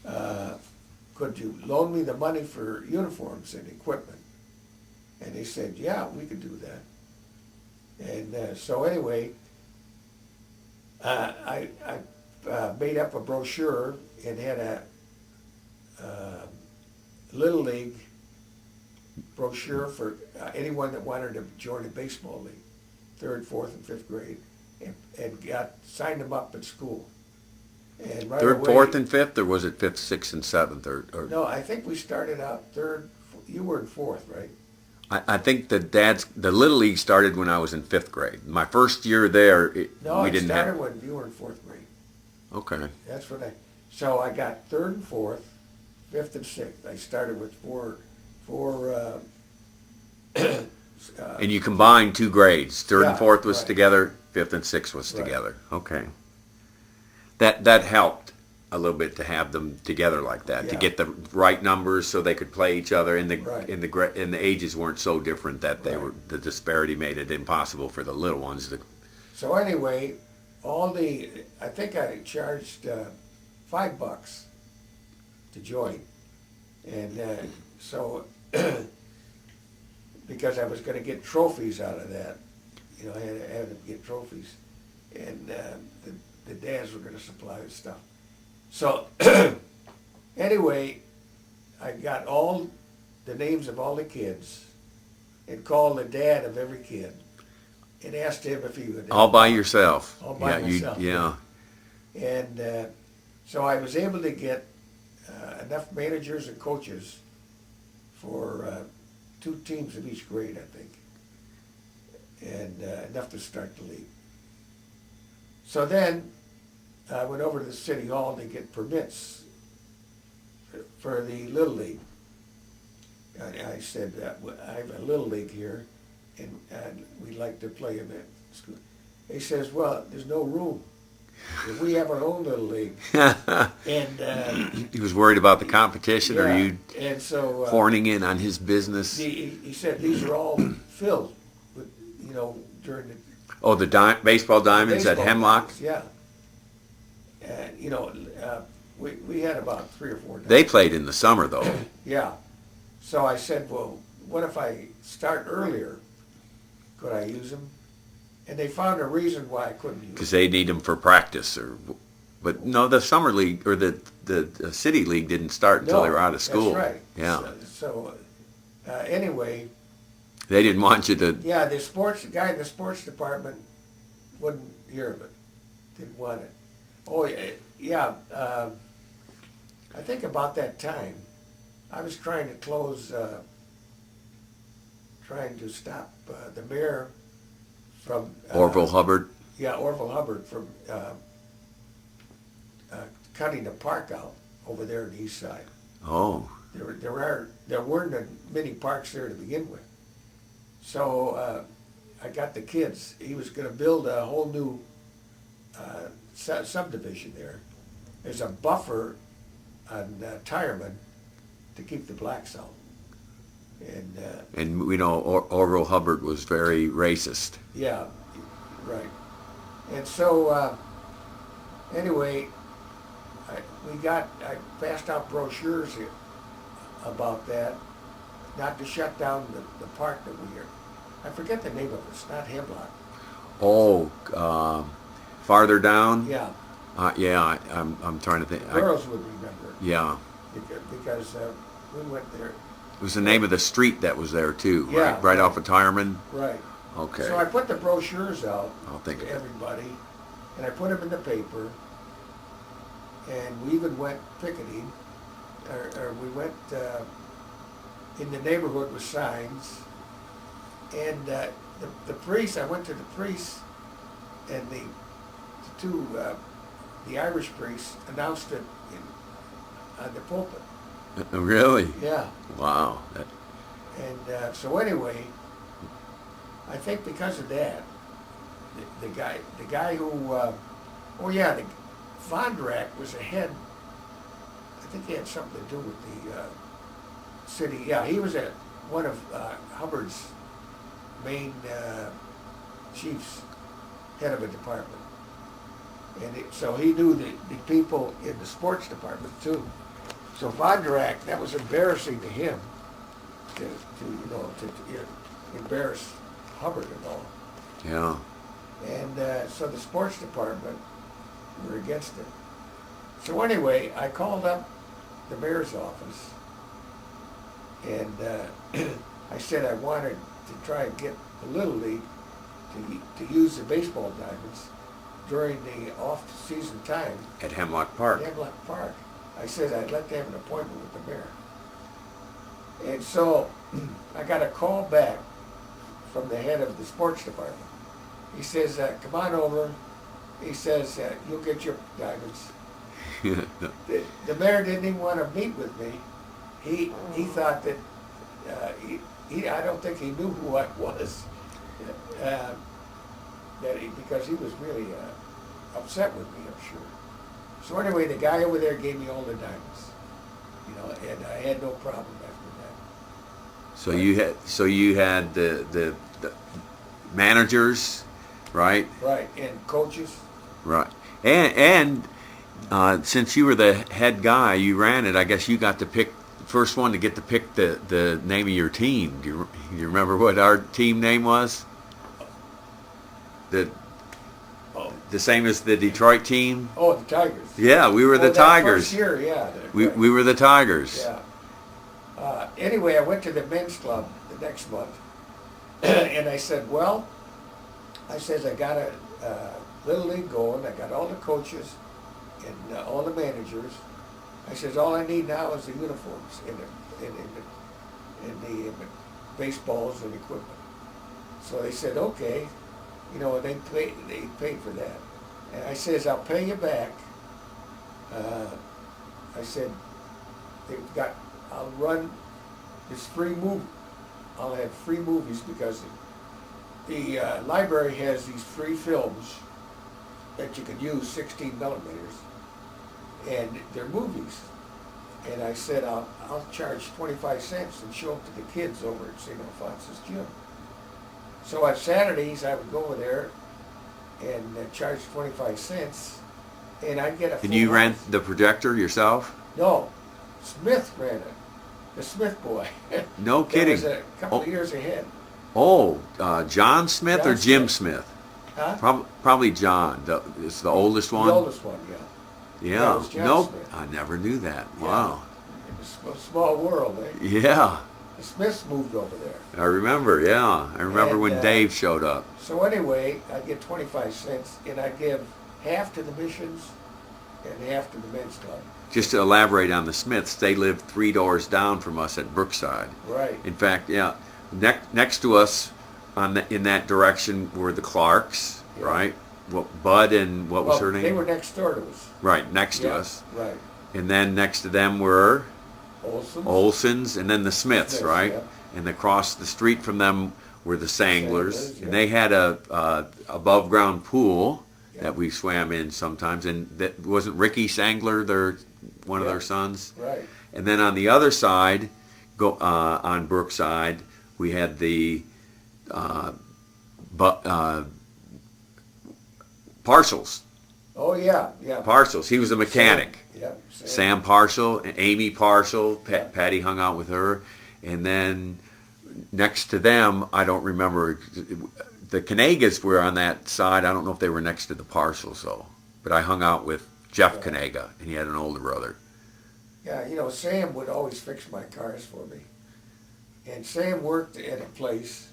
could you loan me the money for uniforms and equipment? And they said, yeah, we could do that. And so anyway, I made up a brochure and had a Little League brochure for anyone that wanted to join a baseball league, 3rd, 4th, and 5th grade, and signed them up at school. And right 3rd, away, 4th, and 5th, or was it 5th, 6th, and 7th? Or no, I think we started out 3rd. You were in 4th, right? I think the Little League started when I was in 5th grade. My first year there, No, we it didn't started have. when you were in 4th grade. Okay. That's what so I got 3rd and 4th, 5th and 6th. I started with four And you combined 2 grades. 3rd and Yeah, 4th was right. together. 5th fifth and sixth was Right. together. Okay. That helped a little bit to have them together like that, to Yeah. get the right numbers so they could play each other, and Right. the ages weren't so different that they Right. were, the disparity made it impossible for the little ones to. So anyway, I think I charged $5 to join, and so because I was going to get trophies out of that, I had to get trophies, and the dads were going to supply the stuff. So anyway, I got all the names of all the kids and called the dad of every kid and asked him if he would. All by yourself. All by Yeah, myself. yeah. And so I was able to get enough managers and coaches for 2 teams of each grade, I think, and enough to start the league. So then I went over to the city hall to get permits for the Little League. I said, I have a Little League here, and we'd like to play in that school. He says, well, there's no room. We have our own Little League. And He was worried about the competition, or you and so horning in on his business. he said these are all filled with, during the Oh, the baseball diamonds at baseball Hemlock. games, yeah. And we had about 3 or 4 They played in the summer though. Yeah. So I said, well, what if I start earlier? Could I use them? And they found a reason why I couldn't use Because them. they need them for practice, but no, the summer league or the city league didn't start until they were out of school. That's right. Yeah, So anyway, they didn't want you to. yeah, the guy in the sports department wouldn't hear of it. Didn't want it. Oh yeah. I think about that time, I was trying to stop the mayor from Orville Hubbard. Yeah, Orville Hubbard from cutting the park out over there on the east side. Oh, There weren't many parks there to begin with. So I got the kids. He was going to build a whole new subdivision there. There's a buffer on Tireman to keep the blacks out. and we know Orville Hubbard was very racist. Yeah, right. And so anyway, I passed out brochures about that, not to shut down the park that we are. I forget the name of it. It's not Hemlock. Oh, farther down. Yeah, Yeah. I'm trying to think. girls would remember Yeah, because we went there. it was the name of the street that was there too. Yeah. Right off of Tireman. Right. Okay. So I put the brochures out I'll think to of it. everybody, and I put them in the paper, and we even went picketing, or we went in the neighborhood with signs, and the priest, I went to the priest, and the Irish priest announced it on the pulpit. Really? Yeah. Wow. And so anyway, I think because of that, the guy who, Vondrack was ahead. I think he had something to do with the city. Yeah, he was one of Hubbard's main chiefs, head of a department. And so he knew the people in the sports department too. So Vondrack, that was embarrassing to him to embarrass Hubbard and all. Yeah. And so the sports department were against it. So anyway, I called up the mayor's office, and I said I wanted to try and get the Little League to use the baseball diamonds during the off-season time At Hemlock Park. at Hemlock Park. I said I'd like to have an appointment with the mayor. And so I got a call back from the head of the sports department. He says, come on over. He says, you'll get your diamonds. The mayor didn't even want to meet with me. He thought that, I don't think he knew who I was. because he was really upset with me, I'm sure. So anyway, the guy over there gave me all the diamonds, and I had no problem after that. So you had the managers, right? Right, and coaches. Right. And since you were the head guy, you ran it. I guess you got to pick first one to get to pick the name of your team. Do you remember what our team name was? The same as the Detroit team? Oh, the Tigers. Yeah, we were the that Tigers. First year, yeah. We were the Tigers. Yeah. Anyway, I went to the men's club the next month, and I said, well, I got a little league going. I got all the coaches and all the managers. I says, all I need now is the uniforms and the baseballs and equipment. So they said, okay. And they paid for that. And I says, I'll pay you back. I said, I'll run this free movie. I'll have free movies because the library has these free films that you can use, 16 millimeters, and they're movies. And I said, I'll charge 25 cents and show them to the kids over at St. Alphonsus Gym. So on Saturdays, I would go over there and charge 25 cents, and I'd get a full And you ran house. the projector yourself? No, Smith ran it. The Smith boy. No kidding. Was a couple of years ahead. Oh, John Smith John or Jim Smith. Smith? Huh? Probably John. It's the oldest one? The oldest one, yeah. Yeah. it was John No, Smith. I never knew that. Yeah. Wow. It was a small world, eh? Yeah. The Smiths moved over there. I remember, yeah. I remember And, when Dave showed up. So anyway, I get 25 cents, and I give half to the missions and half to the men's club. Just to elaborate on the Smiths, they lived 3 doors down from us at Brookside. Right. In fact, yeah, next to us in that direction were the Clarks, Yeah. right? Bud and what was her name? They were next door to us. Right, next to Yeah, us. Right. And then next to them were Olsen. Olsons, and then the Smiths, Smiths, right? yeah. And across the street from them were the Sanglers, Sanglers, yeah. and they had a above ground pool Yeah. that we swam in sometimes. And that wasn't Ricky Sangler, one of Yeah. their sons. Right. And then on the other side, on Brookside, we had the Parcels. Oh, yeah, yeah. Parcels. He was a mechanic. Yeah. Sam Parcel, and Amy Parcel, Yeah. Patty hung out with her, and then next to them, I don't remember, the Kanegas were on that side. I don't know if they were next to the Parcels though, but I hung out with Jeff Yeah. Kanega, and he had an older brother. Yeah, Sam would always fix my cars for me. And Sam worked at a place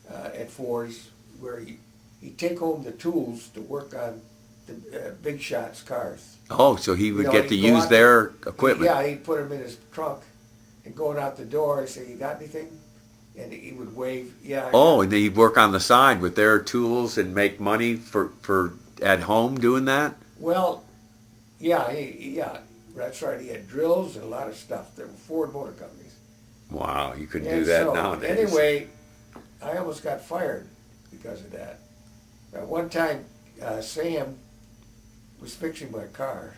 at Ford's where he'd take home the tools to work on the big shots cars. Oh, so he would get to he'd go use out their equipment. Yeah, he'd put them in his trunk, and going out the door, I'd say, "You got anything?" And he would wave, "Yeah." Oh, and then he'd work on the side with their tools and make money for at home doing that? Well, yeah, that's right. He had drills and a lot of stuff. There were Ford Motor Companies. Wow, you couldn't And do that so, nowadays. Anyway, I almost got fired because of that. One time, Sam was fixing my car,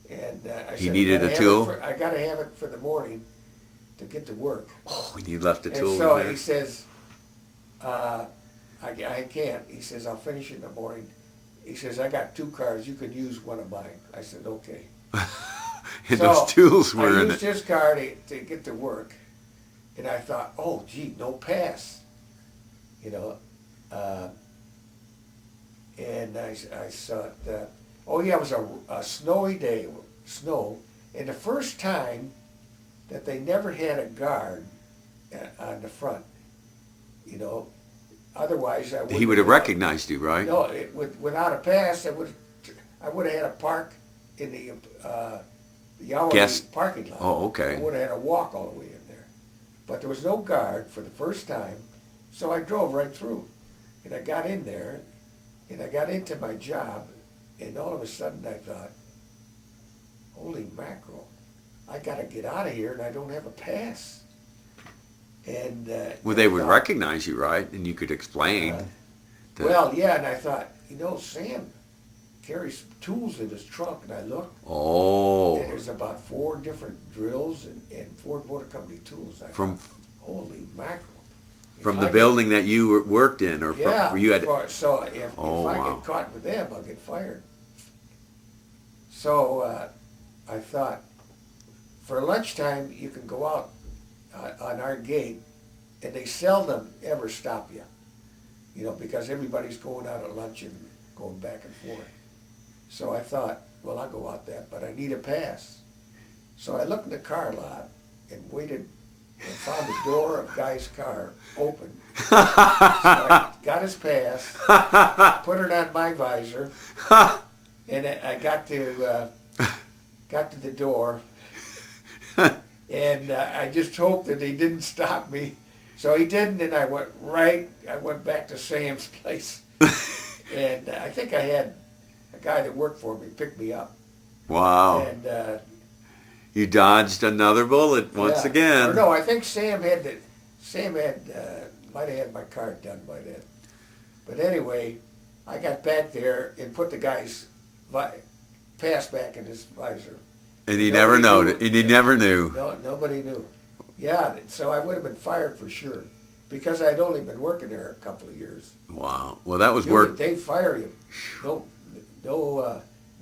and I He said, needed a tool? I got to have it for the morning to get to work. Oh, and you left the And tool so in there? he says, I can't. He says, I'll finish in the morning. He says, I got 2 cars. You could use one of mine. I said, okay. And So those tools were I in used it. his car to get to work, and I thought, oh, gee, no pass, and I saw it. Oh yeah, it was a snowy day, snow, and the first time that they never had a guard on the front, Otherwise, I would. He would have recognized you, right? No, without a pass, I would have had to park in the hourly Guest- parking lot. Oh, okay. I would have had to walk all the way in there. But there was no guard for the first time, so I drove right through. And I got in there, and I got into my job, and all of a sudden I thought, holy mackerel, I got to get out of here, and I don't have a pass. And Well, they would I thought, recognize you, right? And you could explain Well, yeah, and I thought, Sam carries tools in his trunk, and I looked, Oh, and there's about 4 different drills and 4 Motor Company tools. I from thought, holy mackerel. from If the I building that you worked in, or Yeah, from, you had. so if Oh, I wow. get caught with them, I'll get fired. So I thought, for lunchtime, you can go out on our gate, and they seldom ever stop you, because everybody's going out at lunch and going back and forth. So I thought, well, I'll go out that, but I need a pass. So I looked in the car lot and waited and found the door of Guy's car open. So I got his pass, put it on my visor, and I got to the door, and I just hoped that he didn't stop me. So he didn't, and I went back to Sam's place. And I think I had a guy that worked for me pick me up. Wow. And You dodged another bullet once yeah. again. Or no, I think Sam might have had my car done by then. But anyway, I got back there and put the guy's pass back in his visor. And he never noticed. And he never knew. No, nobody knew. Yeah, so I would have been fired for sure, because I'd only been working there a couple of years. Wow. Well, that was work. They fire you.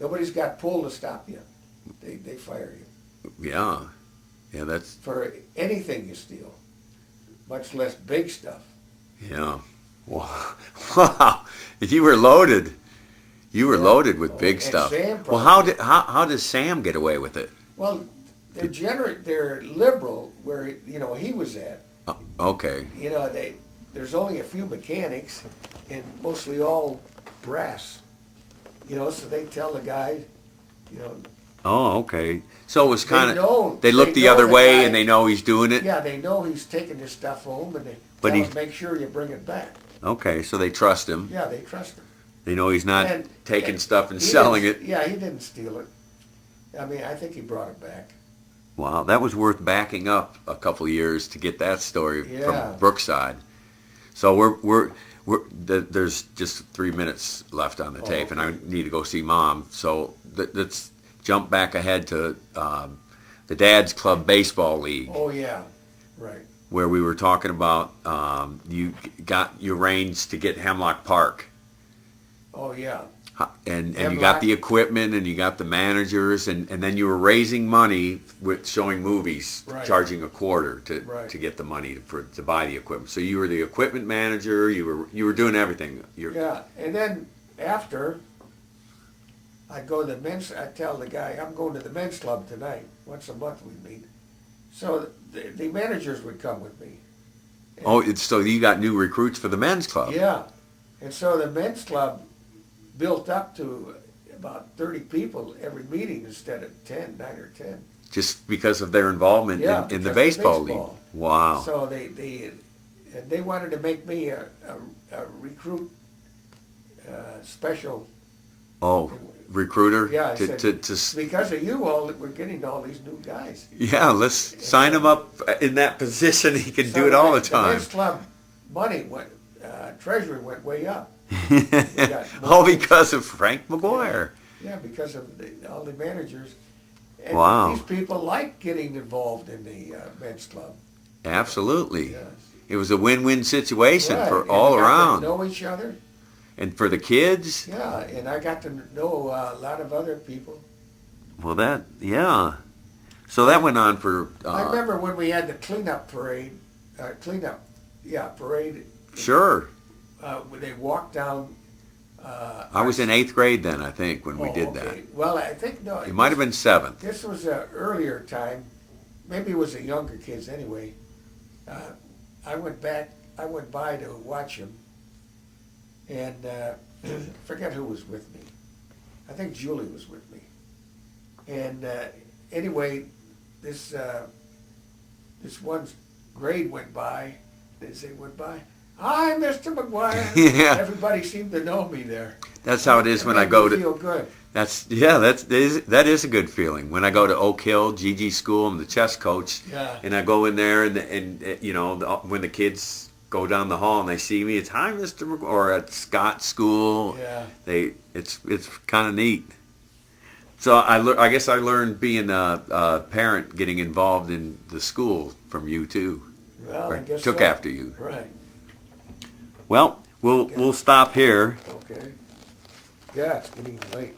Nobody's got pull to stop you. They fire you Yeah. Yeah, that's. for anything you steal, much less big stuff. Yeah. Wow. Wow. You were loaded. You were loaded with big And stuff. Sam Well, how does Sam get away with it? Well, they're liberal where he was at. Okay. There's only a few mechanics, and mostly all brass. So they tell the guy, Oh, okay. So it was kind They of. know- They look they the know other the way, guy- and they know he's doing it. yeah, they know he's taking his stuff home, and they But tell he- him, make sure you bring it back. Okay, so they trust him. Yeah, they trust him. They know he's not And- taking and stuff and he selling it. didn't- Yeah, he didn't steal it. I mean, I think he brought it back. Wow, that was worth backing up a couple of years to get that story Yeah. from Brookside. So there's just 3 minutes left on the tape, and I need to go see Mom. So let's jump back ahead to the Dad's Club Baseball League, Oh, yeah, right. where we were talking about you arranged to get Hemlock Park. Oh, yeah. And you Hemlock. got the equipment, and you got the managers, and then you were raising money with showing movies, Right. charging a quarter Right. to get the money to buy the equipment. So you were the equipment manager. You were doing everything. Yeah, and then after, I'd tell the guy, I'm going to the men's club tonight. Once a month we meet. So the managers would come with me. So you got new recruits for the men's club. Yeah, and so the men's club built up to about 30 people every meeting instead of 9 or 10. Just because of their involvement Yeah, in the because of baseball baseball. league. Wow. So they wanted to make me a recruit special. Recruiter. Yeah, I to, said, to because of you all, we're getting all these new guys. Yeah, let's sign him up in that position. He can do it all the The time. men's club money treasury went way up. got more All because of Frank Maguire. Yeah, because of all the managers. And Wow. these people like getting involved in the men's club. Absolutely. Yes. It was a win-win situation Right, for and all we got around. to know each other. And for the kids, Yeah, and I got to know a lot of other people. well, So that went on for. I remember when we had the cleanup parade. Parade. Sure. When they walked down. I was in 8th grade then, I think, when we did that. Well, I think no. It might have been 7th. This was an earlier time. Maybe it was the younger kids anyway. I went by to watch him, and forget who was with me. I think Julie was with me. And anyway, this one grade went by. They went by. Hi, Mr. Maguire. Yeah. Everybody seemed to know me there. That's how it is when I made go me to. feel good. That is a good feeling. When I go to Oak Hill, GG School, I'm the chess coach, Yeah. and I go in there and when the kids go down the hall and they see me, it's hi, Mr. Maguire, or at Scott's school. Yeah. It's kind of neat. So I guess I learned being a parent, getting involved in the school from you too. Well, I guess took so. after you. Right. Well, we'll stop here. Okay. Yeah, it's getting late.